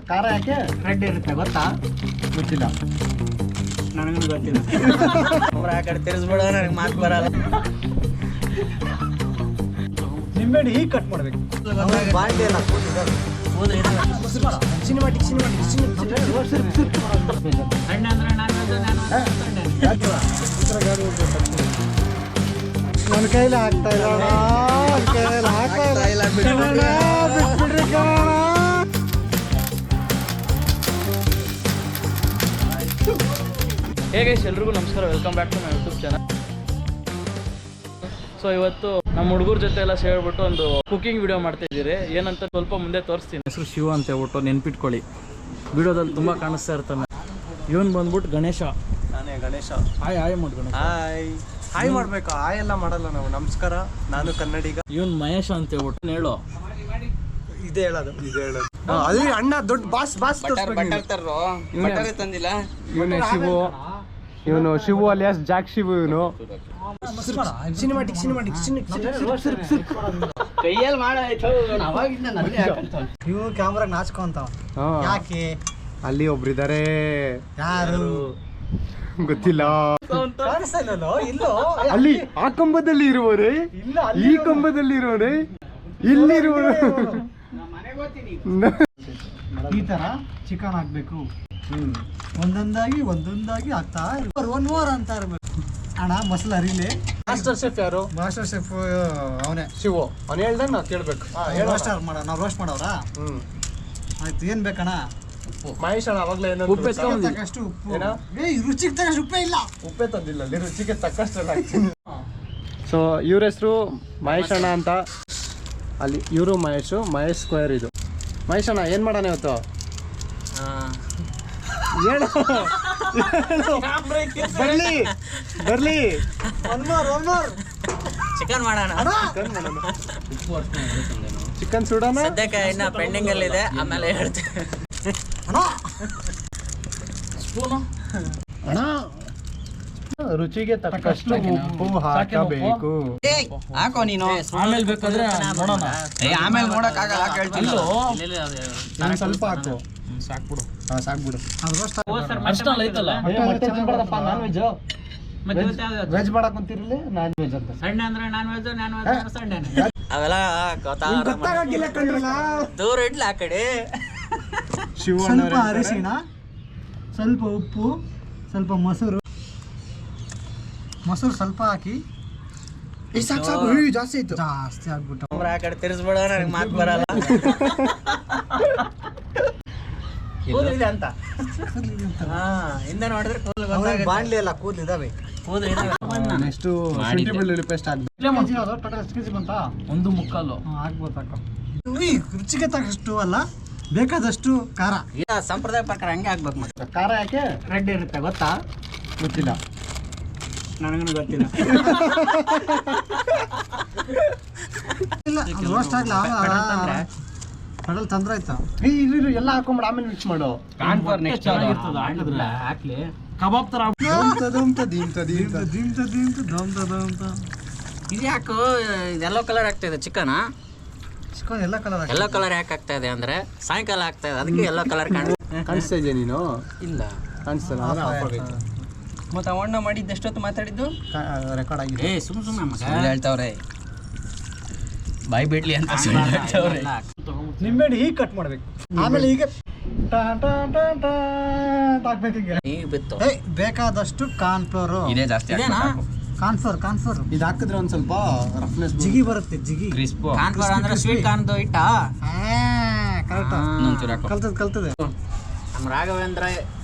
ಖಾರ ಯಾಕೆ ರೆಡ್ ಇರುತ್ತೆ ಗೊತ್ತಾ? ಗೊತ್ತಿಲ್ಲ, ನನಗೂ ಗೊತ್ತಿಲ್ಲ. ಆ ಕಡೆ ತಿರ್ಸ್ಬೇಡ, ನನಗೆ ಮಾತು ಬರಲ್ಲ. ನಿಂಬೆಹಣ್ಣು ಹೀಗೆ ಕಟ್ ಮಾಡ್ಬೇಕು. ಬಾಂಡೆ ಎಲ್ಲ ಸಿನಿಮಾಟಿಕ್ ನನ್ನ ಕೈಲಿ ಆಗ್ತಾ ಇಲ್ಲ. ಹೇಗೆ ಎಲ್ರಿಗೂ ನಮಸ್ಕಾರ, welcome back to my YouTube channel. So ಇವತ್ತು ನಮ್ಮ ಹುಡುಗರ ಜೊತೆ ಎಲ್ಲ ಸೇರ್ಬಿಟ್ಟು ಒಂದು ಕುಕಿಂಗ್ ವಿಡಿಯೋ ಮಾಡ್ತಾ ಇದ್ದೀರಿ. ಏನಂತ ಸ್ವಲ್ಪ ಮುಂದೆ ತೋರಿಸ್ತೀನಿ. ಹೆಸರು ಶಿವ ಅಂತ ಹೇಳ್ಬಿಟ್ಟು ನೆನ್ಪಿಟ್ಕೊಳ್ಳಿ, ವಿಡಿಯೋದಲ್ಲಿ ತುಂಬ ಕಾಣಿಸ್ತಾ ಇರ್ತಾನೆ. ಇವನ್ ಬಂದ್ಬಿಟ್ಟು ಗಣೇಶ. ನಾನೇ ಗಣೇಶ. ಹಾಯ್ ಮಾಡಿ ಗಣೇಶ. ಹಾಯ್ ಮಾಡ್ಬೇಕು. ಹಾಯ್ ಎಲ್ಲ ಮಾಡಲ್ಲ ನಾವು. ನಮಸ್ಕಾರ, ನಾನು ಕನ್ನಡಿಗ. ಇವನ್ ಮಹೇಶ ಅಂತ ಹೇಳ್ಬಿಟ್ಟು ಹೇಳೋ. ಇದೇ ಹೇಳೋದು. ಅದೇ ಅಣ್ಣ ದೊಡ್ಡ ಬಾಸ್ ತಂದಿಲ್ಲ. ಇವನು ಶಿವು ಅಲಿಯಾಸ್ ಜಾಕ್ ಶಿವು. ಇವನು ಸಿನಿಮಾಟಿಕ್ ಕೈಯಲ್ಲಿ ಮಾಡ. ಇವು ಕ್ಯಾಮ್ರಾಗ ನಾಚ್ಕೊಂತ. ಯಾಕೆ ಅಲ್ಲಿ ಒಬ್ರಿದ್ದಾರೆ? ಯಾರು ಗೊತ್ತಿಲ್ಲ. ಇಲ್ಲೋ ಅಲ್ಲಿ ಆ ಕಂಬದಲ್ಲಿ ಇರುವವರೇ, ಈ ಕಂಬದಲ್ಲಿ ಇರುವವರೇ, ಇಲ್ಲಿರುವವರು. ಈ ತರ ಚಿಕನ್ ಹಾಕ್ಬೇಕು. ಒಂದೊಂದಾಗಿ ಹಾಕ್ತಾ ಒನ್ ಮೋರ್ ಅಂತ ಇರ್ಬೇಕು. ಅಣ್ಣ ಮಸಾಲ ಅರಿಲಿ. ಮಾಸ್ಟರ್ ಶೆಫ್ ಯಾರು? ಮಾಸ್ಟರ್ ಶೆಫ್ ಅವನೇ, ಶಿವು. ಅವ್ನು ಹೇಳ್ದಂಗ ನಾವು ಕೇಳ್ಬೇಕು. ನಾವು ರೋಸ್ಟ್ ಮಾಡೋರ. ಆಯ್ತು, ಏನ್ ಬೇಕಣ್ಣ? ಮಹೇಶ್ ಅಣ್ಣ ಅವಾಗಲೇ ತಕ್ಕಷ್ಟು ಉಪ್ಪು. ರುಚಿಗೆ ತಕ್ಕಷ್ಟು ಉಪ್ಪೇ ಇಲ್ಲ. ಉಪ್ಪೇ ತಂದಿಲ್ಲ, ರುಚಿಗೆ ತಕ್ಕಷ್ಟು ಹಾಕ್ತೀನಿ. ಸೊ ಇವ್ರ ಹೆಸರು ಮಹೇಶ್ ಅಣ್ಣ ಅಂತ. ಅಲ್ಲಿ ಇವರು ಮಹೇಶ್ ಸ್ಕ್ವೇರ್. ಇದು ಮಹೇಶ್ ಅಣ್ಣ ಏನ್ ಮಾಡೋಣ ಇವತ್ತು? ಬರ್ಲಿ ಚಿಕನ್ ಮಾಡೋಣ. ಚಿಕನ್ ಸುಡೋಣ. ಸದ್ಯಕ್ಕೆ ಇನ್ನ ಪೆಂಡಿಂಗ್ ಅಲ್ಲಿ ಇದೆ, ಆಮೇಲೆ ಹೇಳ್ತೇವೆ. ಅಣ್ಣ ರುಚಿಗೆ ತಕ್ಕಷ್ಟು ಉಪ್ಪು ಹಾಕಬೇಕು. ಹಾಕೋ ನೀನು, ಆಮೇಲೆ ಬೇಕಾದ್ರೆ ನೋಡೋಣ. ಆಮೇಲೆ ನೋಡಕ್ ಆಗಲ್ಲ, ಸ್ವಲ್ಪ ಹಾಕು. ಸಾಕ್ಬಿಡು. ಅಷ್ಟಲ್ಲ ಐತಲ್ಲ. ವೆಜ್ ಮಾಡಕ್ ಕುಂತಿರ್ಲಿ, ನಾನ್ ವೆಜ್ ಅಂತ. ಸಂಡೆ ಅಂದ್ರೆ ನಾನ್ ವೆಜ್ ಸಂಡೆ ಅವೆಲ್ಲ ಗೊತ್ತಾಗಿಲ್ಲ ಕಣ್ರಲ್ಲ. ದೂರ ಇಡ್ಲ ಆ ಕಡೆ. ಸ್ವಲ್ಪ ಅರಿಶಿಣ, ಸ್ವಲ್ಪ ಉಪ್ಪು, ಸ್ವಲ್ಪ ಮೊಸರು ಸ್ವಲ್ಪ ಹಾಕಿ. ಜಾಸ್ತಿ ಆಯ್ತು. ಜಾಸ್ತಿ ಆಗ್ಬಿಟ್ಟು ಆ ಕಡೆ ತಿರ್ಸ್ಬೇಡ, ನನಗೆ ಮಾತು ಬರಲ್ಲ. ಕೂದಲಿದೆ ಅಂತ ಹಿಂದೆ ನೋಡಿದ್ರೆ ಕೂದಲು ಬಾಣ್ಲಿ ಎಲ್ಲ ಕೂದಲಿದಾವೆ. ನೆಕ್ಸ್ಟ್ ಶುಂಠಿ ಬೆಳ್ಳುಳ್ಳಿ ಪೇಸ್ಟ್ ಹಾಕ್ಬೇಕು. ಬಂತ ಒಂದು ಮುಕ್ಕಾಲು ಹಾಕ್ಬೋದು. ರುಚಿಗೆ ತಕ್ಕಷ್ಟು ಅಲ್ಲ, ಬೇಕಾದಷ್ಟು ಖಾರ. ಸಂಪ್ರದಾಯ ಪ್ರಕಾರ ಹಂಗೆ ಹಾಕ್ಬೇಕು. ಮತ್ತೆ ಖಾರ ಯಾಕೆ ರೆಡ್ ಇರುತ್ತೆ ಗೊತ್ತಾ? ಗೊತ್ತಿಲ್ಲ, ನನಗೂ ಗೊತ್ತಿಲ್ಲ. ರೋಸ್ಟ್ ಆಗ್ಲ ಕಡಲ್ ತಂದ್ರೆ ಆಯ್ತಾ? ಎಲ್ಲ ಹಾಕೊಂಬಿಡ, ಆಮೇಲೆ ಮಿಕ್ಸ್ ಮಾಡು. ಹಾಕ್ಲಿ ಕಬಾಬ್ ತರ. ಇದು ಯಾಕು ಯೆಲ್ಲೋ ಕಲರ್ ಆಗ್ತಾ ಇದೆ ಚಿಕನ್? ಎಲ್ಲ ಕಲರ್ ಯೆಲ್ಲೋ ಕಲರ್ ಯಾಕೆ ಆಗ್ತಾ ಇದೆ ಅಂದ್ರೆ ಸಾಯಂಕಾಲ ಆಗ್ತಾ ಇದೆ, ಅದಕ್ಕೆ ಯೆಲ್ಲೋ ಕಲರ್ ಕಾಣಿಸ್ತಾ ಇದೆಯಾ ನೀನು? ಇಲ್ಲ ಕಾಣಿಸ್ತಲ್ಲ. ಮತ್ತೆ ಅವಣ್ಣ ಮಾಡಿದ್ದು ಎಷ್ಟೊತ್ತು ಮಾತಾಡಿದ್ದು ರೆಕಾರ್ಡ್ ಆಗಿದೆ. ಸುಮ್ಮನೆ ಹೇಳ್ತಾವ್ರೆ, ಬಾಯ್ ಬಿಡ್ಲಿ ಅಂತ ಹೇಳ್ತಾವ್ರೆ. ನಿಂಬೆಹಣ್ಣು ಹೀಗೆ ಕಟ್ ಮಾಡ್ಬೇಕು, ಆಮೇಲೆ ಹೀಗೆ ಹಾಕ್ಬೇಕು. ಈಗ ಬಿತ್ತು. ಬೇಕಾದಷ್ಟು ಕಾರ್ನ್ಫ್ಲೋರ್. ಇದೇ ಜಾಸ್ತಿ ಕಾರ್ನ್ಫ್ಲೋರ್ ಇದು ಹಾಕಿದ್ರೆ ಒಂದ್ ಸ್ವಲ್ಪ ರಫ್ನೆಸ್, ಜಿಗಿ ಬರುತ್ತೆ. ಜಿಗಿ ಕಾರ್ನ್ಫ್ಲೋರ್ ಅಂದ್ರೆ ಸ್ವೀಟ್ ಕಾರ್ನ್ದು ಹಿಟ್ಟ. ಕಲ್ತದೆ. ನಮ್ಮ ರಾಘವೇಂದ್ರ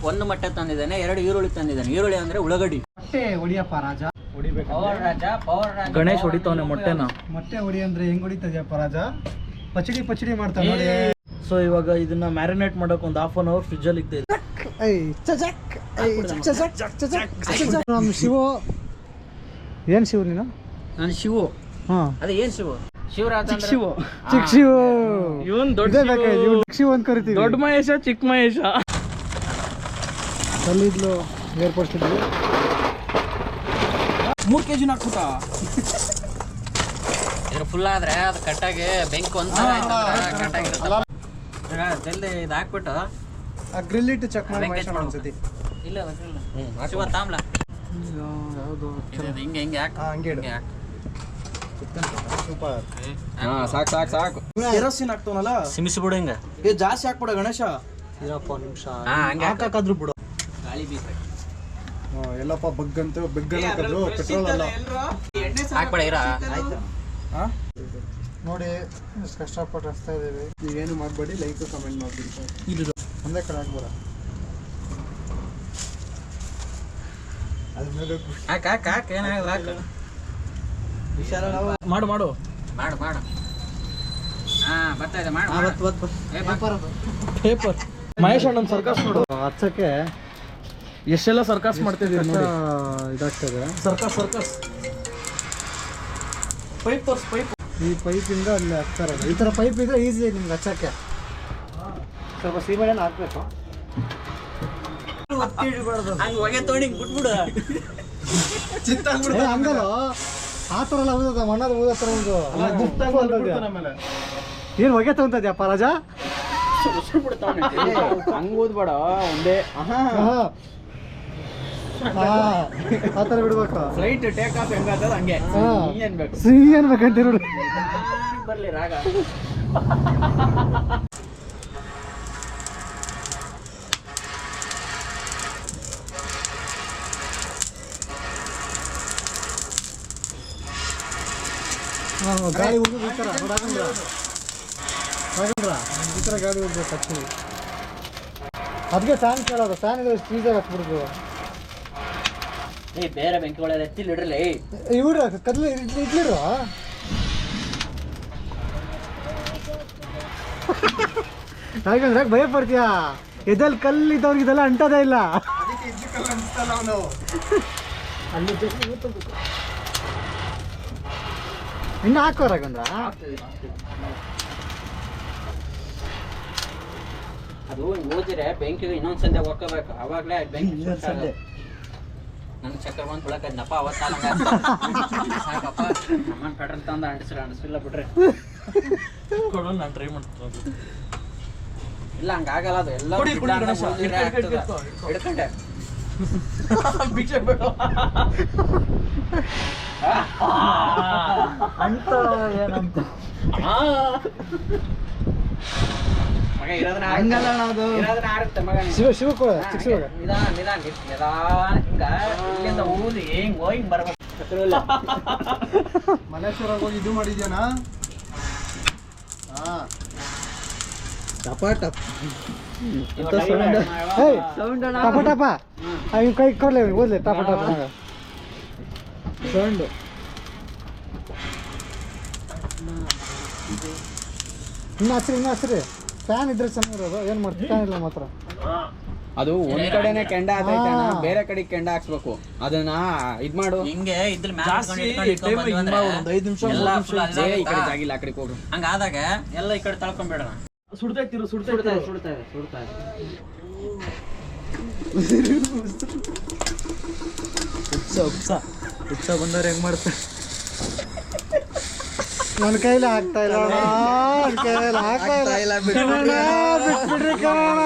ಒಂದು ಮೊಟ್ಟೆ ತಂದಿದ್ದಾನೆ, 2 ಈರುಳ್ಳಿ ತಂದಿದ್ದಾನೆ. ಈರುಳ್ಳಿ ಅಂದ್ರೆ ಉಳ್ಳಗಡ್ಡಿ. ಮೊಟ್ಟೆ ಹೊಡಿಯಪ್ಪ ರಾಜ, ಹೊಡಿಬೇಕು. ಗಣೇಶ್ ಹೊಡಿತಾವನೆ ಮೊಟ್ಟೆನ. ಮೊಟ್ಟೆ ಹೊಡಿ ಅಂದ್ರೆ ಹೆಂಗ್ ಹೊಡಿತದ್ಯಪ್ಪ ರಾಜ? ಪಚಡಿ ಮಾಡ್ತಾವ ನೋಡಿ. ಸೊ ಇವಾಗ ಇದನ್ನ ಮ್ಯಾರಿನೇಟ್ ಮಾಡಕ್ ಒಂದು 1/2 ಅವರ್ ಫ್ರಿಜ್ ಅಲ್ಲಿ ಇಕ್ತಾ ಇದ್ದೆ. ನಮ್ ಶಿವು. ಏನ್ ಶಿವು ನೀನು? ನಾನು ಶಿವು. ಅದೇ ಏನ್ ಶಿವು? ಶಿವರಾಜ್ ಶಿವು, ಚಿಕ್ಕ ಶಿವು. ಇವನ್ ದೊಡ್ಡ ಶಿವು ಅಂತ ಕರಿತೀವಿ. ದೊಡ್ಡ ಮಹೇಶ, ಚಿಕ್ಕ ಮಹೇಶ. ಅಲ್ಲಿದ್ಲು ಏರ್ಪಡಿಸ್ತಿದ್ವಿ. 3 kg ಹಾಕ್ಬಿಟ್ಟ. ಇದ್ರ ಫುಲ್ ಆದ್ರೆ ಅದು ಕಟ್ಟಾಗಿ ಬೆಂಕಿ ಒಂದ್ಸಲ ಕಟ್ಟಾಗಿರುತ್ತೆ. ಜಲ್ದಿ ಇದು ಹಾಕ್ಬಿಟ್ಟು ಆ ಗ್ರಿಲ್ ಇಟ್ಟು ಚೆಕ್ ಮಾಡಿ ವೆಂಕಟೇಶ್ ಮಾಡೋಣ ಒಂದ್ಸತಿ. ಇಲ್ಲ ಶಿವ ತಾಮ್ಲ ಯಾವುದು ಹಿಂಗೆ ಹಿಂಗೆ ಹಾಕು ಹಂಗೆ ಇಡು. ಹಿಂಗೆ ಹಾಕು ಸೂಪರ್. ಸಾಕು ಕೆರೋಸಿನ್ ಹಾಕ್ತವನಲ್ಲ ಸಿಮಿಸಿ ಬಿಡು ಹಿಂಗೆ ಏ ಜಾಸ್ತಿ ಹಾಕ್ಬಿಡ ಗಣೇಶ. ಇರಪ್ಪ ಒಂದ್ ನಿಮಿಷ ಹಂಗೆ ಹಾಕಾಕಾದ್ರೂ ಬಿಡು. ಗಾಳಿ ಬೀಸ ಎಲ್ಲಪ್ಪ ಬಗ್ಗಂತೂ ಬೆಗ್ಗನ್ ಹಾಕೋದು ಪೆಟ್ರೋಲ್ ಅಲ್ಲ. ಹಾಕ್ಬೇಡ ಇರ ನೋಡಿ ಎಷ್ಟು ಕಷ್ಟಪಟ್ಟು ಹಚ್ತಾ ಇದ್ದೀವಿ. ನೀವೇನು ಮಾಡಬೇಡಿ, ಲೈಕ್ ಕಮೆಂಟ್ ಮಾಡ್ಬಿಡಿ ಸರ್. ಇದು ಒಂದೇ ಕಡೆ ಹಾಕ್ಬೇಡ. ಅದ್ರ ಮೇಲೆ ಹಾಕು ಹಾಕು ಹಾಕು ಏನಾಗಲ್ಲ ಹಾಕು ಮಾಡು ಮಾಡು ಮಾಡು ಮಾಡು ಬರ್ತಾ ಇದೆ ಮಾಡು ಪೇಪರ್. ಮಹೇಶ್ ಅಣ್ಣನ ಸರ್ಕಸ್ ನೋಡು. ಹಚ್ಚಕ್ಕೆ ಎಷ್ಟೆಲ್ಲ ಸರ್ಕಸ್ ಮಾಡ್ತಿದ್ದೀವಿ ನೋಡಿ. ಇದಾಗ್ತದೆ. ಸರ್ಕಸ್ ಪೈಪ್ ಈ ಪೈಪಿಂದ ಅಲ್ಲಿ ಹಚ್ತಾರೆ. ಈ ಥರ ಪೈಪ್ ಇದ್ರೆ ಈಸಿ ನಿಮ್ಗೆ ಹಚ್ಚಕ್ಕೆ. ಸ್ವಲ್ಪ ಸೀಮೆಣ್ಣೆ ಹಾಕ್ಬೇಕು. ಹಂಗೆ ಹೊಗೆ ತೊಗೊಂಡು ಬಿಟ್ಬಿಡು ಏ, ಹಂಗಲ್ಲ ಆ ಥರ ಎಲ್ಲ ಊದದ ಮಣ್ಣದ ಊದ ಥರ ಒಂದು ಏನು ಹೊಗೆ ತಗೊಂತದ್ಯಪ್ಪ ರಾಜ? ಹಂಗ್ ಓದ್ಬೇಡ ಒಂದೇ. ಆ ಥರ ಬಿಡ್ಬೇಕು. ಫ್ಲೈಟ್ ಟೇಕ್ ಆಫ್ ಹೆಂಗಾಗ್ತದ ಹಂಗೆ ಹಾ. ನೀ ಅನ್ಬೇಕು. ಸಿಹಿ ಅನ್ಬೇಕಂತ ನೋಡಿ. ಬರ್ಲಿ ರಾಗ ಗಾಳಿ ಉಳಿದು ಈ ಥರ ರಾಘಂದ್ರ ಈ ಥರ ಗಾಳಿ ಉಳ್ಬೇಕು ಹಚ್ಚಿ. ಅದಕ್ಕೆ ಫ್ಯಾನ್ ಕೇಳೋದು. ಫ್ಯಾನ್ ಇದ್ರೆ ಸ್ಪೀಡಾಗಿ ಹಚ್ಬಿಡ್ದು. ಏ ಬೇರೆ ಬೆಂಕಿಗಳೆಲ್ಲ ಎತ್ತಿಲ್ಲ ಇಡ್ರಲ್ಲ ಇವ್ರು ಕದ್ಲು ಇಡ್ಲಿರು. ಯಾಕಂದ್ರೆ ಭಯ ಪಡ್ತೀಯ. ಎದಲ್ಲಿ ಕಲ್ಲು ಇದ್ದವ್ರಿಗೆ ಇದೆಲ್ಲ ಅಂಟೋದೇ ಇಲ್ಲ. ಇನ್ನು ಹಾಕೋ ರಾಘಂದ್ರ. ಅದು ಓದಿದ್ರೆ ಬೆಂಕಿಗೆ ಇನ್ನೊಂದು ಸಂದೆ ಹೊಕ್ಕೋಬೇಕು. ಅವಾಗಲೇ ಬೆಂಕಿ ನನಗೆ ಚಕ್ರ ಬಂದು ಬಿಡಕಪ್ಪ ಅವತ್ತಾಲ ಸಾಕಪ್ಪ ನಮ್ಮನ್ನ ಪೆಟ್ರೋಲ್ ತಂದು ಅಂಟಿಸಿಲ್ಲ ಬಿಡ್ರಿ ಕೊಡು, ನಾನು ಟ್ರೈ ಮಾಡ್ತೀನಿ. ಇಲ್ಲ ಹಂಗಾಗಲ್ಲ. ಅದು ಎಲ್ಲ ಹಿಡ್ಕೊಂಡೆ ಭಿಕ್ಷೆ ಬೇಡ ಅಂತ ಏನಂತ ಮಗ ಇರೋದನ್ನ ಹಂಗಲ್ಲ ಅದು. ಇರೋದನ್ನ ಆರುತ್ತೆ ಮಗ ಶಿವ ಶಿವ ಕೊಡ ಚಿಕ್ಕ ಶಿವ. ನಿಧಾನ ನಿಧಾನ ಹಿಂಗ ಇಲ್ಲಿಂದ ಊದಿ ಹಿಂಗ್ ಹೋಗಿ ಬರ್ಬೇಕು. ಮಲ್ಲೇಶ್ವರ ಹೋಗಿ ಇದು ಮಾಡಿದ್ಯಾನಾ? ಟಪ ಟಪ್ ಟಪ ಟಪ ಕೈ ಕೊಡ್ಲಿ ಓದ್ಲಿ. ಟಪ ಟಪ ಸೌಂಡ್. ಇನ್ನು ಹಚ್ರಿ ಫ್ಯಾನ್ ಇದ್ರೆ ಚೆನ್ನಾಗಿರೋದು. ಏನು ಮಾಡ್ತೀವಿ ಫ್ಯಾನ್ ಇಲ್ಲ ಮಾತ್ರ. ಅದು ಒಂದ್ ಕಡೆನೆ ಕೆಂಡ ಆತೈತಣ್ಣ, ಬೇರೆ ಕಡೆ ಕೆಂಡ ಹಾಕ್ಸ್ಬೇಕು. ಅದನ್ನ ಇದ್ ಮಾಡು. ಹಿಂಗೆ ಇದ್ರ ಒಂದ್ 5 ನಿಮಿಷ ಈ ಕಡೆ ಜಾಗಿಲ್ಲ, ಆ ಕಡೆ ಹೋಗು. ಹಂಗಾದಾಗ ಎಲ್ಲ ಈ ಕಡೆ ತಳ್ಕೊಂಡ್ಬಿಡೋಣ. ಸುಡ್ತೈತಿರು ಉತ್ಸ ಬಂದವ್ರು ಹೆಂಗ್ ಮಾಡ್ತಾರೆ? ನನ್ನ ಕೈಲಿ ಆಗ್ತಾ ಇಲ್ಲ. ನನ್ನ ಕೈಲಿ ಆಗ್ತಾ ಇಲ್ಲ. ಬಿಟ್ಬಿಡ್ರಿ ಕಣ.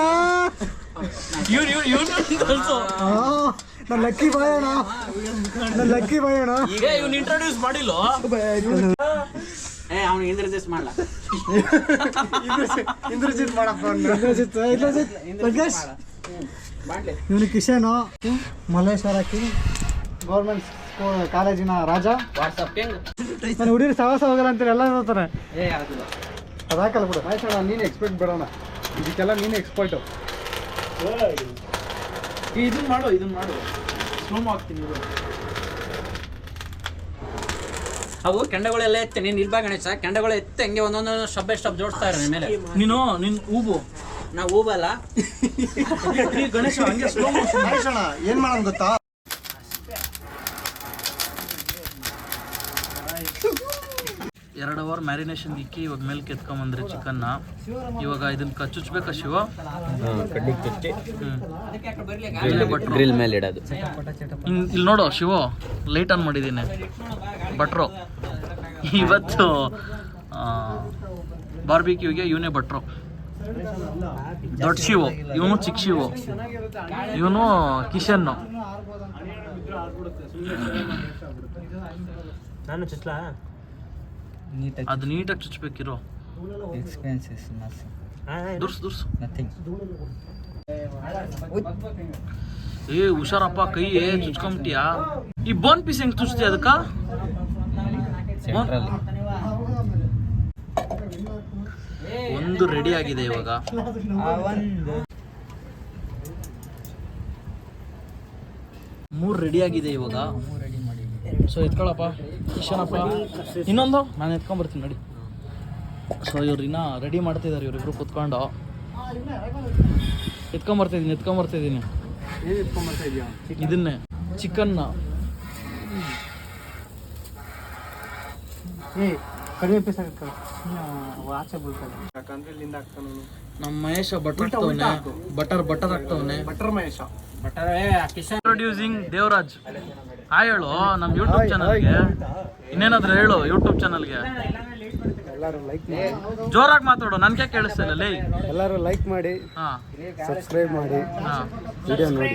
ನನ್ನ ಲಕ್ಕಿ ಬಾಯೋಣ. ಈಗ ಇವ್ನ ಇಂಟ್ರೊಡ್ಯೂಸ್ ಮಾಡಿಲ್ಲ. ಅವ್ನು ಇಂದ್ರಜಿತ್ ಮಾಡ್ಲ. ಇಂದ್ರಜಿತ್ ಮಾಡಪ್ಪ. ಇಂದ್ರಜಿತ್ ಇವನು ಕಿಶನು ಮಲ್ಲೇಶ್ವರ ಕಿಂಗ್ ಗೌರ್ಮೆಂಟ್ ಕಾಲೇಜಿನ ರಾಜ. ವಾಟ್ಸಪ್ ಹೆಂಗ್ ನಾನು ಹುಡುಗರು ಸವಾಸ ಹೋಗಲ್ಲ ಅಂತಾರೆ. ಎಲ್ಲ ನೋಡ್ತಾರೆ. ಆಗುದಿಲ್ಲ ಅದು ಹಾಕಲ್ಲ ಬಿಡು. ಮಹೇಶಣ್ಣ ನೀನು ಎಕ್ಸ್ಪರ್ಟ್ ಬಿಡೋಣ. ಇದಕ್ಕೆಲ್ಲ ನೀನು ಎಕ್ಸ್ಪರ್ಟು. ಇದನ್ನ ಮಾಡು ಸ್ಲೋಮ್ ಹಾಕ್ತೀನಿ. ಅವು ಕೆಂಡಗಳೆಲ್ಲ ಎತ್ತೆ ನೀನು ಇಲ್ಬಾ ಗಣೇಶ. ಕೆಂಡಗಳು ಎತ್ತೆ ಹಂಗೆ ಒಂದೊಂದು ಸ್ಟಬ್ ಜೋಡಿಸ್ತಾ ಇರ ಮೇಲೆ. ನಿನ್ ಹೂವು ನಾವು ಹೂವಲ್ಲ ಗಣೇಶ ಹಂಗೆ ಸ್ಲೋ ಮಹೇಶಣ್ಣ ಏನು ಮಾಡೋಣ ಗೊತ್ತಾ? 2 ಅವರ್ ಮ್ಯಾರಿನೇಷನ್ ಇಕ್ಕಿ ಇವಾಗ ಮೇಲೆ ಕೆತ್ಕೊಂಬಂದ್ರೆ ಚಿಕನ್ನ. ಇವಾಗ ಇದನ್ನ ಕಚ್ಚುಚ್ಬೇಕಾ ಶಿವ? ಗ್ರಿಲ್ ಮೇಲೆ ಇಡೋದು. ಇಲ್ಲಿ ನೋಡು ಶಿವ, ಲೈಟ್ ಆನ್ ಮಾಡಿದ್ದೀನಿ. ಭಟ್ರು ಇವತ್ತು ಬಾರ್ಬಿಕ್ಯೂಗೆ ಇವನೇ ಭಟ್ರು. ದೊಡ್ಡ ಶಿವು, ಇವನು ಚಿಕ್ಕ ಶಿವು, ಇವನು ಕಿಶನ್. ನಾನು ಚುಚ್ಲಾ ಅದು ನೀಟಾಗಿ ಚುಚ್ಬೇಕಿರೋ. Expenses ದುರ್ಸು nothing. ಏ ಹುಷಾರಪ್ಪ, ಕೈ ಚುಚ್ಕೊಂಬಿಟ್ಟಿಯಾ. ಈ ಬೋನ್ ಪೀಸ್ ಹೆಂಗ್ ಚುಚ್ತಿ ಅದಕ್ಕ? ಒಂದು ರೆಡಿ ಆಗಿದೆ ಇವಾಗ. ಮೂರು ರೆಡಿ ಆಗಿದೆ ಇವಾಗ. ಸೊ ಎತ್ಕೊಳಪ್ಪ ಕಿಶನಪ್ಪ, ಇನ್ನೊಂದು ನಾನು ಎತ್ಕೊಂಡ್ಬರ್ತೀನಿ ನೋಡಿ. ಸೊ ಇವ್ರು ಇನ್ನ ರೆಡಿ ಮಾಡ್ತಿದ್ದಾರೆ, ಇವರಿಬ್ರು ಕುತ್ಕೊಂಡು. ಎತ್ಕೊಂಬರ್ತಿದ್ದೀನಿ ಇದನ್ನೇ, ಚಿಕನ್ನ. ಕಡಿಮೆ ಪೀಸ್ ಆಚೆ ಬೀಳ್ತಾನೆ, ಯಾಕಂದ್ರೆ ಇಲ್ಲಿಂದ ಹಾಕ್ತಾನೆ. ನಮ್ಮ ಮಹೇಶ ಬಟರ್ ಹಾಕ್ತವನೆ. Butter Mahesha, producing Devaraj. Hi ಹೇಳು ನಮ್ಮ ಯೂಟ್ಯೂಬ್ ಚಾನಲ್ಗೆ. ಇನ್ನೇನಾದ್ರೂ ಹೇಳು ಯೂಟ್ಯೂಬ್ ಚಾನಲ್ಗೆ. ಎಲ್ಲರೂ ಲೈಕ್ ಮಾಡಿ, ಜೋರಾಗಿ ಮಾತಾಡು, ನನ್ಗೆ ಕೇಳಿಸ್ತಾ ಇಲ್ಲ. ಲೇ ಎಲ್ಲರೂ ಲೈಕ್ ಮಾಡಿ, ಹಾ ಸಬ್ಸ್ಕ್ರೈಬ್ ಮಾಡಿ, ಹಾ. ವಿಡಿಯೋ ನೋಡಿ.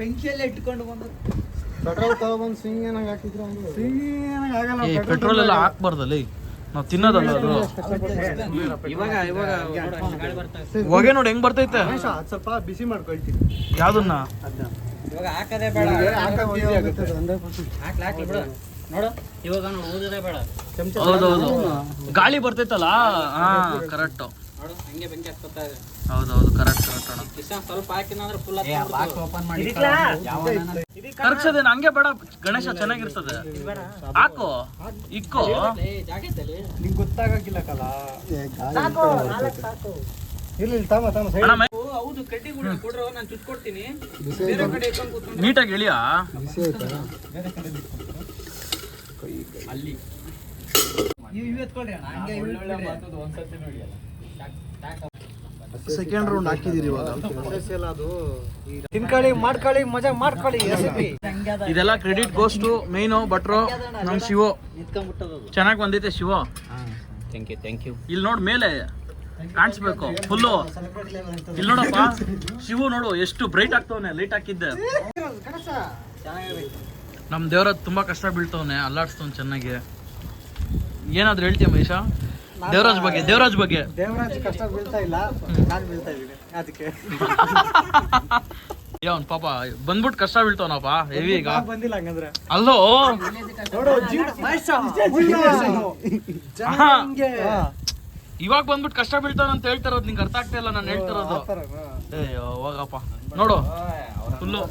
ಬೆಂಕಿಯಲ್ಲೇ ಇಟ್ಕೊಂಡು ಬಂದು ಪೆಟ್ರೋಲ್ ತಗೊಬಂದು ಸ್ವಿಂಗ್ ಏನಾಗ ಹಾಕಿದ್ರು ಸ್ವಿಂಗ್ ಏನಾಗ ಆಗಲ್ಲ. ಏ ಪೆಟ್ರೋಲ್ ಎಲ್ಲ ಹಾಕ್ಬಾರ್ದಲ್ಲ, ನಾವು ತಿನ್ನೋದಲ್ಲ ಅದು. ಹೊಗೆ ನೋಡಿ ಹೆಂಗ್ ಬರ್ತೈತೆ. ಸ್ವಲ್ಪ ಬಿಸಿ ಮಾಡ್ಕೊಳ್ತೀನಿ ಯಾವ್ದನ್ನ? ಇವಾಗ ಹಾಕದೇ ಬೇಡ, ನೋಡು ಇವಾಗ ಓದೋದೇ ಬೇಡ. ಹೌದೌದು, ಗಾಳಿ ಬರ್ತೈತಲ್ಲ. ಹಾ ಕರೆಕ್ಟ್. ನೋಡು ಹಂಗೆ ಬೆಂಕಿ ಹತ್ಕೊತಾ ಇದೆ. ಹೌದೌದು ಕರೆಕ್ಟ್ ಅಣ್ಣ. ಕಿಶನ್ ಸ್ವಲ್ಪ ಹಾಕಿನಂದ್ರೆ ಫುಲ್ ಬಾಕ್ಸ್ ಓಪನ್ ಮಾಡಿ ಕರ್ಗ್ಸೋದೇನು ಹಂಗೆ ಬೇಡ ಗಣೇಶ, ಚೆನ್ನಾಗಿರ್ತದೆ. ಹಾಕು ಇಕ್ಕೋ. ನಿಂಗೆ ಗೊತ್ತಾಗಕ್ಕಿಲ್ಲ ಕಲ. ಇರ್ಲಿ ತಮ್ಮ ಅಣ್ಣ ಹೌದು ಕಡ್ಡಿ ಕೊಡ್ರೋ, ನಾನು ಚುಚ್ಕೊಡ್ತೀನಿ. ಬೇರೆ ಕಡೆ ಇಟ್ಕೊಂಡು ಕೂತ್ಕೊಂಡು ನೀಟಾಗಿ ಎಳಿಯಾ. ಬಿಸಿ ಆಯ್ತಾ? ಅಲ್ಲಿ ಇವ್ ಎತ್ಕೊಳ್ರಿ ಅಣ್ಣ, ಹಂಗೆ ಒಳ್ಳೆ ಮಾತದು ಒಂದ್ಸತಿ ನೋಡಿ ಅಲ್ಲ. ಸೆಕೆಂಡ್ ರೌಂಡ್ ಹಾಕಿದೀರಿ ಇವಾಗ. ತಿನ್ಕೊಳ್ಳಿ, ಮಾಡ್ಕೊಳ್ಳಿ, ಮಜಾ ಮಾಡ್ಕೊಳ್ಳಿ. ರೆಸಿಪಿ ಇದೆಲ್ಲ ಕ್ರೆಡಿಟ್ ಗೋಸ್ ಟು ಮೇನು ಭಟ್ರು ನಮ್ ಶಿವು. ನಿಂತ್ಕೊಂಡ್ಬಿಟ್ಟದು. ಚೆನ್ನಾಗಿ ಬಂದೈತೆ ಶಿವು. Thank you. ಇಲ್ಲಿ ನೋಡ್ ಮೇಲೆ ಕಾಣಿಸ್ಬೇಕು ಫುಲ್ಲು. ಇಲ್ಲಿ ನೋಡಪ್ಪ ಶಿವು ನೋಡು ಎಷ್ಟು ಬ್ರೈಟ್ ಆಗ್ತವನೆ. ಲೈಟ್ ಹಾಕಿದ್ದೆ. ನಮ್ ದೇವರಾಜ್ ತುಂಬಾ ಕಷ್ಟ ಬೀಳ್ತವನೆ, ಅಲ್ಲಾಡ್ಸ್ತವನ್ ಚೆನ್ನಾಗಿ. ಏನಾದ್ರು ಹೇಳ್ತೀಯ ಮಹೇಶ ದೇವರಾಜ್ ಬಗ್ಗೆ? ದೇವರಾಜ್ ಕಷ್ಟ ಬೀಳ್ತಾ ಇಲ್ಲ, ನಾನು ಬೀಳ್ತಾ ಇದ್ದೀನಿ ಅದಕ್ಕೆ. ಅವ್ನ್ ಪಾಪ ಬಂದ್ಬಿಟ್ಟು ಕಷ್ಟ ಬೀಳ್ತವನಪ್ಪ ಹೆವಿ. ಈಗ ಬಂದಿಲ್ಲ ಹಂಗಂದ್ರೆ ಅಲ್ಲೋ ನೋಡು, ಇವಾಗ ಬಂದ್ಬಿಟ್ಟು ಕಷ್ಟ ಬೀಳ್ತಾನ ಅಂತ ಹೇಳ್ತಾರೋದು ನಿಂಗೆ ಅರ್ಥ ಆಗ್ತಾ ಇಲ್ಲ ನಾನು ಹೇಳ್ತಿರೋದು. ಏ ಹೋಗಪ್ಪ ನೋಡು ಫುಲ್ಲು.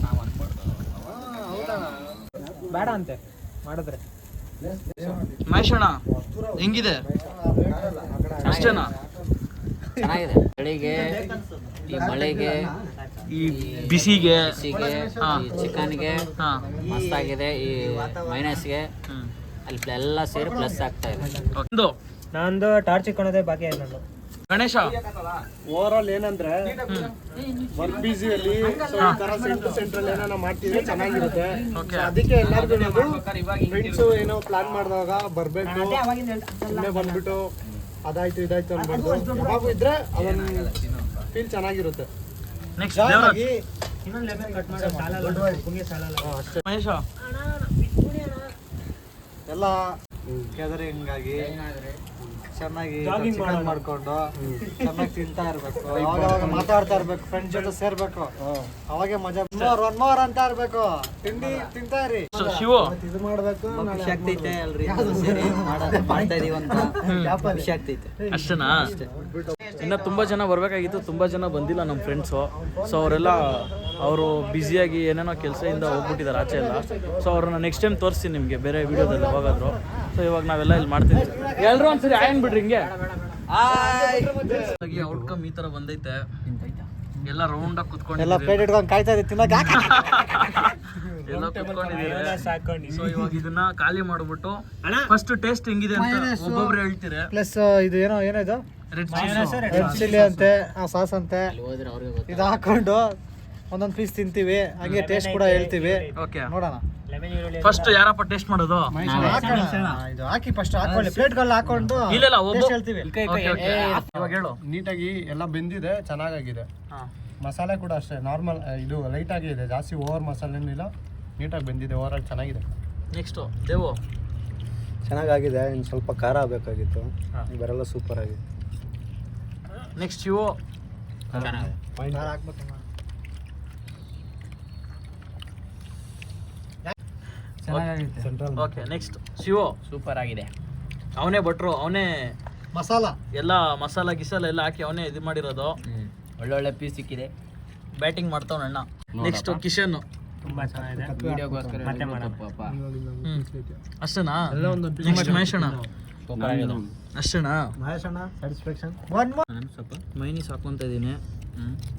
ಬೇಡ ಅಂತೆ ಮಾಡಿದ್ರೆ. ಮಹೇಶಣ್ಣ ಹೆಂಗಿದೆ? ಅಷ್ಟೇನಾ? ಚೆನ್ನಾಗಿದೆ. ಬೆಳಿಗ್ಗೆ ಈ ಮಳೆಗೆ, ಈ ಬಿಸಿಗೆ, ಹಾ ಚಿಕನ್ಗೆ ಹಾ ಮಸ್ತಾಗಿದೆ. ಈ ಮೈನಸ್ಗೆ ಅಲ್ಲಿ ಎಲ್ಲ ಸೇರಿ ಪ್ಲಸ್ ಆಗ್ತಾ ಇದೆ. ಒಂದು ನಂದು ಟಾರ್ಚ್ ಇಟ್ಕೊಳೋದೇ ಬಾಕಿ ಆಯ್ತು. ನಂದು ಗಣೇಶ ಓವರ್ ಆಲ್ ಏನಂದ್ರೆ ವರ್ಕ್ ಬಿಸಿಯಲ್ಲಿ ಸೆಂಟ್ರಲ್ ಏನಾನ ಮಾಡ್ತಿದ್ರೆ ಚೆನ್ನಾಗಿರುತ್ತೆ. ಓಕೆ. ಅದಕ್ಕೆ ಎಲ್ಲರಿಗೂ ಫ್ರೆಂಡ್ಸ್ ಏನೋ ಪ್ಲಾನ್ ಮಾಡಿದಾಗ ಬರ್ಬೇಕು, ಸುಮ್ಮನೆ ಬಂದ್ಬಿಟ್ಟು ಅದಾಯ್ತು ಇದಾಯ್ತು ಅನ್ಬಾರ್ದು. ಯಾವಾಗ ಇದ್ರೆ ಅವನ್ ಫೀಲ್ ಚೆನ್ನಾಗಿರುತ್ತೆ. ನೆಕ್ಸ್ಟ್ ದೇವರಾಜ್. ಇನ್ನೊಂದು ಲೆಮನ್ ಕಟ್ ಮಾಡಿ ಅಷ್ಟೇ. ಮಹೇಶ ಎಲ್ಲ ಗ್ಯಾದರಿಂಗ್ ಆಗಿ ಚೆನ್ನಾಗಿ ಚಿಕನ್ ಮಾಡ್ಕೊಂಡು ಚೆನ್ನಾಗಿ ತಿಂತಾ ಇರ್ಬೇಕು. ಅವಾಗ ಮಾತಾಡ್ತಾ ಇರ್ಬೇಕು, ಫ್ರೆಂಡ್ಸ್ ಜೊತೆ ಸೇರ್ಬೇಕು, ಅವಾಗೆ ಮಜಾ. ಒನ್ ಮೋರ್ ಅಂತ ಇರ್ಬೇಕು, ತಿಂಡಿ ತಿಂತಾ ಇರಿ. ಶಿವು ಇದು ಮಾಡ್ಬೇಕು. ಖುಷಿ ಆಗ್ತೈತೆ ಅಲ್ರಿ, ಮಾಡ್ತಾ ಇದೀವಿ ಅಂತ ಖುಷಿ ಆಗ್ತೈತೆ. ಅಷ್ಟೇನಾ? ಇನ್ನ ತುಂಬಾ ಜನ ಬರ್ಬೇಕಾಗಿತ್ತು, ತುಂಬಾ ಜನ ಬಂದಿಲ್ಲ ನಮ್ಮ ಫ್ರೆಂಡ್ಸು. ಸೊ ಅವರೆಲ್ಲ ಅವರು ಬ್ಯುಸಿಯಾಗಿ ಏನೇನೋ ಕೆಲಸದಿಂದ ಹೋಗ್ಬಿಟ್ಟಿದ್ದಾರೆ ಆಚೆ ಎಲ್ಲ. ಸೊ ಅವ್ರನ್ನ ನೆಕ್ಸ್ಟ್ ಟೈಮ್ ತೋರಿಸ್ತೀನಿ ನಿಮಗೆ ಬೇರೆ ವಿಡಿಯೋದಲ್ಲಿ ಯಾವಾಗಾದ್ರು. ಸೊ ಇವಾಗ ನಾವೆಲ್ಲ ಇಲ್ಲಿ ಮಾಡ್ತೀವಿ. ಎಲ್ಲರೂ ಒಂದ್ಸರಿ ಆಯನ್ ಬಿಡ್ರಿ ಹಿಂಗೆ. ಔಟ್ಕಮ್ ಈ ತರ ಬಂದೈತೆ. ಎಲ್ಲ ರೌಂಡ್ ಆಗಿ ಕುತ್ಕೊಂಡು ಎಲ್ಲ ಪ್ಲೇಟ್ ಇಟ್ಕೊಂಡು ಕಾಯ್ತಾ ಇದ್ದೀವಿ ತಿನ್ನಕ್ಕೆ. ಎಲ್ಲ ಕುತ್ಕೊಂಡಿದ್ದೀವಿ. ಸೊ ಇವಾಗ ಇದನ್ನ ಖಾಲಿ ಮಾಡ್ಬಿಟ್ಟು ಫಸ್ಟ್ ಟೇಸ್ಟ್ ಹೆಂಗಿದೆ ಅಂತ ಒಬ್ಬೊಬ್ರು ಹೇಳ್ತೀರಾ. ಪ್ಲಸ್ ಇದು ಏನೋ ಇದು ರೆಡ್ ಚಿಲ್ಲಿ ಅಂತೆ, ಆ ಸಾಸ್ ಅಂತೆ, ಇದು ಹಾಕೊಂಡು ಒಂದೊಂದು ಪೀಸ್ ತಿಂತೀವಿ. ಹಂಗೆ ಟೇಸ್ಟ್ ಕೂಡ ಹೇಳ್ತೀವಿ. ಓಕೆ ನೋಡೋಣ. ಫಸ್ಟ್ ಯಾರಪ್ಪ ಟೇಸ್ಟ್ ಮಾಡೋದು? ಇದು ಹಾಕಿ ಫಸ್ಟ್ ಹಾಕೊಳ್ಳಿ, ಪ್ಲೇಟ್ಗೆಲ್ಲ ಹಾಕೊಂಡು ಇಲ್ಲ taste ಹೇಳ್ತೀವಿ. ಇವಾಗ ಹೇಳು. ನೀಟಾಗಿ ಎಲ್ಲ ಬೆಂದಿದೆ, ಚೆನ್ನಾಗಾಗಿದೆ. ಮಸಾಲೆ ಕೂಡ ಅಷ್ಟೇ ನಾರ್ಮಲ್, ಇದು ಲೈಟ್ ಆಗಿ ಇದೆ, ಜಾಸ್ತಿ ಓವರ್ ಮಸಾಲೆ ಏನಿಲ್ಲ, ನೀಟಾಗಿ ಬೆಂದಿದೆ, ಓವರ್ ಆಗಿ ಚೆನ್ನಾಗಿದೆ. ನೆಕ್ಸ್ಟ್ ದೇವು. ಚೆನ್ನಾಗಾಗಿದೆ, ಇನ್ನು ಸ್ವಲ್ಪ ಖಾರ ಬೇಕಾಗಿತ್ತು, ಬರಲ್ಲ, ಸೂಪರ್ ಆಗಿದೆ. Next Shivu. Okay next Shivu. Super ಆಗಿದೆ. ಅವನೇ ಭಟ್ರು, ಅವನೇ ಮಸಾಲ ಎಲ್ಲ ಮಸಾಲ ಗಿಸಾಲ ಎಲ್ಲ ಹಾಕಿ ಅವನೇ ಇದು ಮಾಡಿರೋದು. ಒಳ್ಳೊಳ್ಳೆ ಪೀಸ್ ಸಿಕ್ಕಿದೆ. ಬ್ಯಾಟಿಂಗ್ ಮಾಡ್ತಾವ ಅಣ್ಣ. ನೆಕ್ಸ್ಟ್ ಕಿಶನ್. ತುಂಬಾ ಚೆನ್ನಾಗಿದೆ. ವಿಡಿಯೋಗೋಸ್ಕರ ಅಷ್ಟೇನಾ? ನೆಕ್ಸ್ಟ್ ಮಹೇಶ್ ಅಣ್ಣ. ಅಷ್ಟೇನಾ? ಮಹೇಶಣ್ಣ ಸ್ಯಾಟಿಸ್ಫ್ಯಾಕ್ಷನ್. ನಾನು ಸ್ವಲ್ಪ ಮೈನೀಸ್ ಹಾಕ್ಕೊಂತ ಇದ್ದೀನಿ.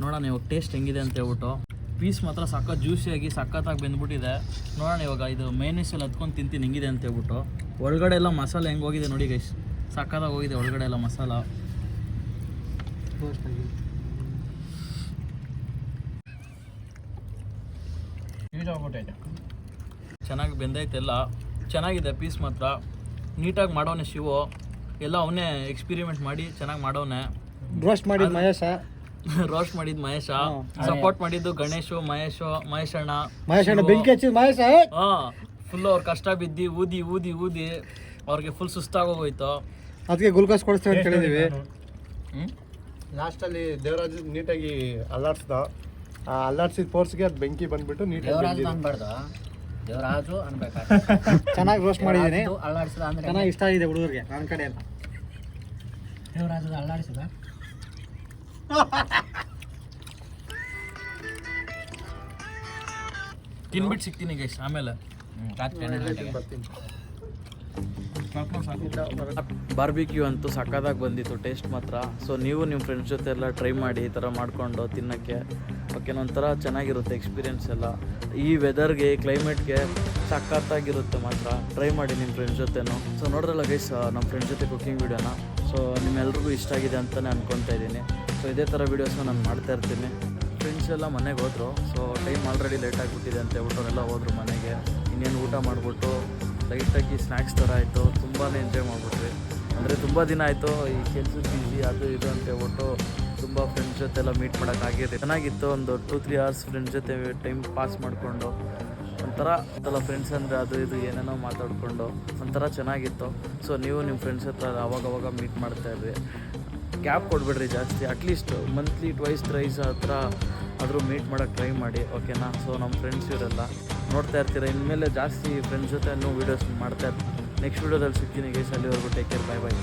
ನೋಡೋಣ ಇವಾಗ ಟೇಸ್ಟ್ ಹೆಂಗಿದೆ ಅಂತ ಹೇಳ್ಬಿಟ್ಟು. ಪೀಸ್ ಮಾತ್ರ ಸಖತ್ ಜ್ಯೂಸಿಯಾಗಿ ಸಖತ್ತಾಗಿ ಬೆಂದ್ಬಿಟ್ಟಿದೆ. ನೋಡೋಣ ಇವಾಗ ಇದು ಮೈನೀಸ್ ಎಲ್ಲ ಹತ್ಕೊಂಡು ತಿಂತೀನಿ ಹೆಂಗಿದೆ ಅಂತ ಹೇಳ್ಬಿಟ್ಟು. ಒಳಗಡೆ ಎಲ್ಲ ಮಸಾಲ ಹೆಂಗೆ ಹೋಗಿದೆ ನೋಡಿ ಗೈಸ್, ಸಖತ್ತಾಗಿ ಹೋಗಿದೆ ಒಳಗಡೆ ಎಲ್ಲ ಮಸಾಲ. ಚೆನ್ನಾಗಿ ಬೆಂದೈತೆಲ್ಲ, ಚೆನ್ನಾಗಿದೆ ಪೀಸ್ ಮಾತ್ರ. ನೀಟಾಗಿ ಮಾಡೋನೆ ಶಿವು, ಎಲ್ಲ ಅವನೇ ಎಕ್ಸ್ಪಿರಿಮೆಂಟ್ ಮಾಡಿ ಚೆನ್ನಾಗಿ ಮಾಡೋನೆ. ರೋಸ್ಟ್ ಮಾಡಿದ ಮಹೇಶ, ರೋಸ್ಟ್ ಮಾಡಿದ್ ಮಹೇಶ, ಸಪೋರ್ಟ್ ಮಾಡಿದ್ದು ಗಣೇಶು, ಮಹೇಶಣ್ಣ ಬೆಂಕಿ ಹಚ್ಚಿದ ಮಹೇಶ. ಫುಲ್ ಅವ್ರು ಕಷ್ಟ ಬಿದ್ದು ಊದಿ ಊದಿ ಊದಿ ಅವ್ರಿಗೆ ಫುಲ್ ಸುಸ್ತಾಗೋಗೋಯ್ತು. ಅದಕ್ಕೆ ಗ್ಲೂಕೋಸ್ ಕೊಡಿಸ್ತೀವಿ ಅಂತ ಹೇಳಿದೀವಿ. ಲಾಸ್ಟಲ್ಲಿ ದೇವರಾಜ್ ನೀಟಾಗಿ ಅಲ್ಲಾಡ್ಸ್ದ, ಆ ಅಲ್ಲಾಡ್ಸಿದ ಫೋರ್ಸ್ಗೆ ಅದು ಬೆಂಕಿ ಬಂದ್ಬಿಟ್ಟು ನೀಟಾಗಿ ದೇವರಾಜು ಅನ್ಬೇಕಾ. ಚೆನ್ನಾಗಿ ರೋಸ್ಟ್ ಮಾಡಿದ್ದೀನಿ, ಅಲ್ಲಾಡಿಸಿದ ಅಂದ್ರೆ ಚೆನ್ನಾಗಿ ಇಷ್ಟ ಆಗಿದೆ ಹುಡುಗರಿಗೆ ನನ್ನ ಕಡೆ ಅಂತ. ದೇವರಾಜು ಅಲ್ಲಾಡಿಸಿದ. ತಿನ್ಬಿಟ್ಟು ಸಿಗ್ತೀನಿ ಗೈಸ್ ಆಮೇಲೆ. ಬಾರ್ಬಿಕ್ಯೂ ಅಂತೂ ಸಕ್ಕತ್ತಾಗಿ ಬಂದಿತ್ತು ಟೇಸ್ಟ್ ಮಾತ್ರ. ಸೊ ನೀವು ನಿಮ್ಮ ಫ್ರೆಂಡ್ಸ್ ಜೊತೆ ಎಲ್ಲ ಟ್ರೈ ಮಾಡಿ ಈ ಥರ ಮಾಡಿಕೊಂಡು ತಿನ್ನೋಕ್ಕೆ. ಓಕೆನಾ, ಒಂಥರ ಚೆನ್ನಾಗಿರುತ್ತೆ ಎಕ್ಸ್ಪೀರಿಯೆನ್ಸ್ ಎಲ್ಲ. ಈ ವೆದರ್ಗೆ, ಕ್ಲೈಮೇಟ್ಗೆ ಸಖತ್ತಾಗಿರುತ್ತೆ ಮಾತ್ರ. ಟ್ರೈ ಮಾಡಿ ನಿಮ್ಮ ಫ್ರೆಂಡ್ಸ್ ಜೊತೆನೂ. ಸೊ ನೋಡಿದ್ರಲ್ಲ ಗೈಸ್ ನಮ್ಮ ಫ್ರೆಂಡ್ಸ್ ಜೊತೆ ಕುಕಿಂಗ್ ವೀಡಿಯೋನ. ಸೊ ನಿಮ್ಮೆಲ್ರಿಗೂ ಇಷ್ಟ ಆಗಿದೆ ಅಂತಲೇ ಅನ್ಕೊತಾ ಇದ್ದೀನಿ. ಸೊ ಇದೇ ಥರ ವೀಡಿಯೋಸ್ನ ನಾನು ಮಾಡ್ತಾ ಇರ್ತೀನಿ. ಫ್ರೆಂಡ್ಸ್ ಎಲ್ಲ ಮನೆಗೆ ಹೋದರು. ಸೊ ಟೈಮ್ ಆಲ್ರೆಡಿ ಲೇಟ್ ಆಗಿಬಿಟ್ಟಿದೆ ಅಂತ ಹೇಳ್ಬಿಟ್ಟು ಅವರೆಲ್ಲ ಹೋದರು ಮನೆಗೆ. ಇನ್ನೇನು ಊಟ ಮಾಡಿಬಿಟ್ಟು ಲೈಟಾಗಿ ಸ್ನ್ಯಾಕ್ಸ್ ಥರ ಆಯಿತು. ತುಂಬಾ ಎಂಜಾಯ್ ಮಾಡಿಬಿಟ್ವಿ. ಅಂದರೆ ತುಂಬ ದಿನ ಆಯಿತು ಈ ಕೆಲಸದ ಬಿಸಿ ಅದು ಇದು ಅಂತ ಹೇಳ್ಬಿಟ್ಟು ತುಂಬ ಫ್ರೆಂಡ್ಸ್ ಜೊತೆ ಎಲ್ಲ ಮೀಟ್ ಮಾಡೋಕ್ಕಾಗಿರುತ್ತೆ. ಚೆನ್ನಾಗಿತ್ತು. ಒಂದು 2-3 ಅವರ್ಸ್ ಫ್ರೆಂಡ್ಸ್ ಜೊತೆ ಟೈಮ್ ಪಾಸ್ ಮಾಡಿಕೊಂಡು ಒಂಥರ ಎಲ್ಲ ಫ್ರೆಂಡ್ಸ್ ಅಂದರೆ ಅದು ಇದು ಏನೇನೋ ಮಾತಾಡಿಕೊಂಡು ಒಂಥರ ಚೆನ್ನಾಗಿತ್ತು. ಸೊ ನೀವು ನಿಮ್ಮ ಫ್ರೆಂಡ್ಸ್ ಹತ್ರ ಅವಾಗವಾಗ ಮೀಟ್ ಮಾಡ್ತಾಯಿದ್ರಿ. ಗ್ಯಾಪ್ ಕೊಡಬೇಡ್ರಿ ಜಾಸ್ತಿ, ಅಟ್ಲೀಸ್ಟ್ ಮಂತ್ಲಿ 2-3 ಹತ್ರ ಆದರೂ ಮೀಟ್ ಮಾಡೋಕ್ಕೆ ಟ್ರೈ ಮಾಡಿ. ಓಕೆನಾ. ಸೊ ನಮ್ಮ ಫ್ರೆಂಡ್ಸ್ ಇವರೆಲ್ಲ ನೋಡ್ತಾ ಇರ್ತೀರ. ಇನ್ಮೇಲೆ ಜಾಸ್ತಿ ಫ್ರೆಂಡ್ಸ್ ಜೊತೆ ವೀಡಿಯೋಸ್ ಮಾಡ್ತಾ ಇರ್ತೀನಿ. ನೆಕ್ಸ್ಟ್ ವೀಡಿಯೋದಲ್ಲಿ ಸಿಗ್ತೀನಿ ಗೈಸ್. ಅಲ್ಲಿವರೆಗೂ ಟೇಕ್ ಕೇರ್, ಬಾಯ್ ಬಾಯ್.